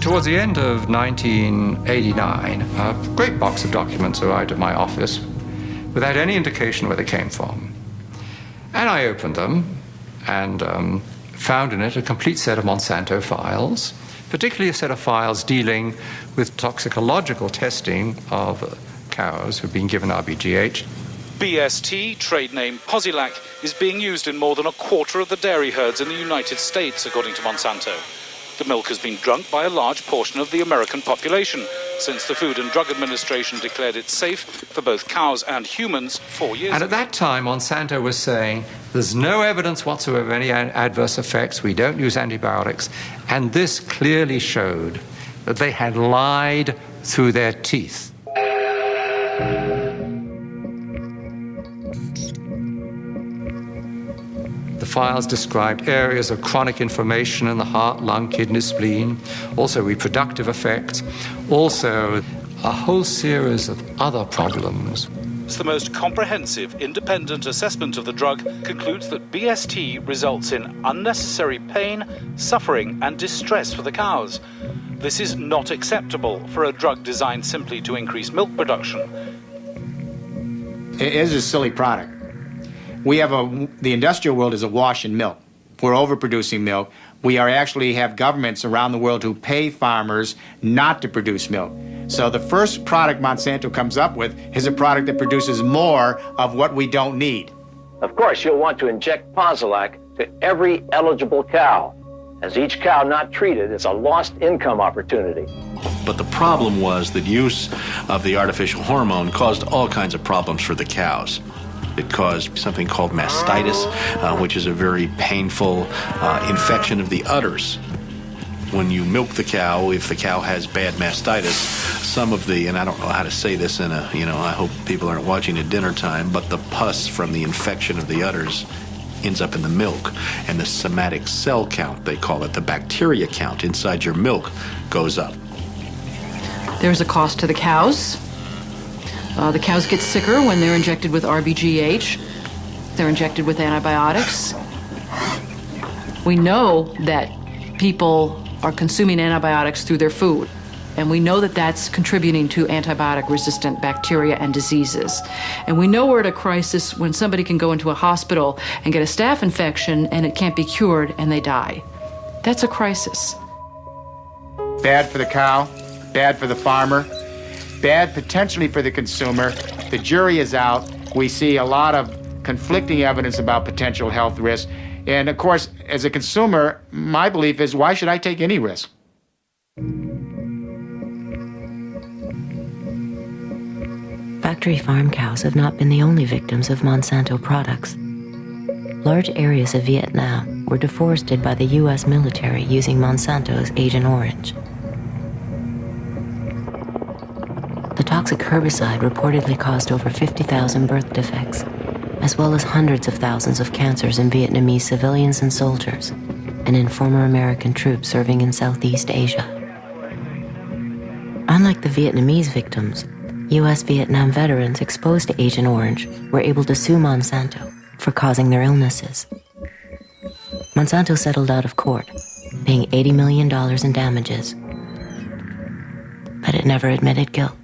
Towards the end of 1989, a great box of documents arrived at my office without any indication where they came from. And I opened them and found in it a complete set of Monsanto files, particularly a set of files dealing with toxicological testing of cows who've been given RBGH. BST, trade name Posilac, is being used in more than a quarter of the dairy herds in the United States, according to Monsanto. The milk has been drunk by a large portion of the American population since the Food and Drug Administration declared it safe for both cows and humans 4 years ago. And at that time, Monsanto was saying, there's no evidence whatsoever of any adverse effects, we don't use antibiotics, and this clearly showed that they had lied through their teeth. The files described areas of chronic inflammation in the heart, lung, kidney, spleen, also reproductive effects, also a whole series of other problems. The most comprehensive independent assessment of the drug concludes that BST results in unnecessary pain, suffering, and distress for the cows. This is not acceptable for a drug designed simply to increase milk production. It is a silly product. The industrial world is awash in milk. We're overproducing milk. We actually have governments around the world who pay farmers not to produce milk. So the first product Monsanto comes up with is a product that produces more of what we don't need. Of course, you'll want to inject Posilac to every eligible cow, as each cow not treated is a lost income opportunity. But the problem was that use of the artificial hormone caused all kinds of problems for the cows. It caused something called mastitis, which is a very painful infection of the udders. When you milk the cow, if the cow has bad mastitis, some of the, and I don't know how to say this in a, I hope people aren't watching at dinner time, but the pus from the infection of the udders ends up in the milk, and the somatic cell count, they call it, the bacteria count inside your milk goes up. There's a cost to the cows. The cows get sicker when they're injected with RBGH. They're injected with antibiotics. We know that people are consuming antibiotics through their food, and we know that that's contributing to antibiotic-resistant bacteria and diseases. And we know we're at a crisis when somebody can go into a hospital and get a staph infection and it can't be cured and they die. That's a crisis. Bad for the cow, bad for the farmer, bad potentially for the consumer. The jury is out. We see a lot of conflicting evidence about potential health risks. And of course, as a consumer, my belief is, why should I take any risk? Factory farm cows have not been the only victims of Monsanto products. Large areas of Vietnam were deforested by the U.S. military using Monsanto's Agent Orange. The toxic herbicide reportedly caused over 50,000 birth defects, as well as hundreds of thousands of cancers in Vietnamese civilians and soldiers, and in former American troops serving in Southeast Asia. Unlike the Vietnamese victims, U.S. Vietnam veterans exposed to Agent Orange were able to sue Monsanto for causing their illnesses. Monsanto settled out of court, paying $80 million in damages, but it never admitted guilt.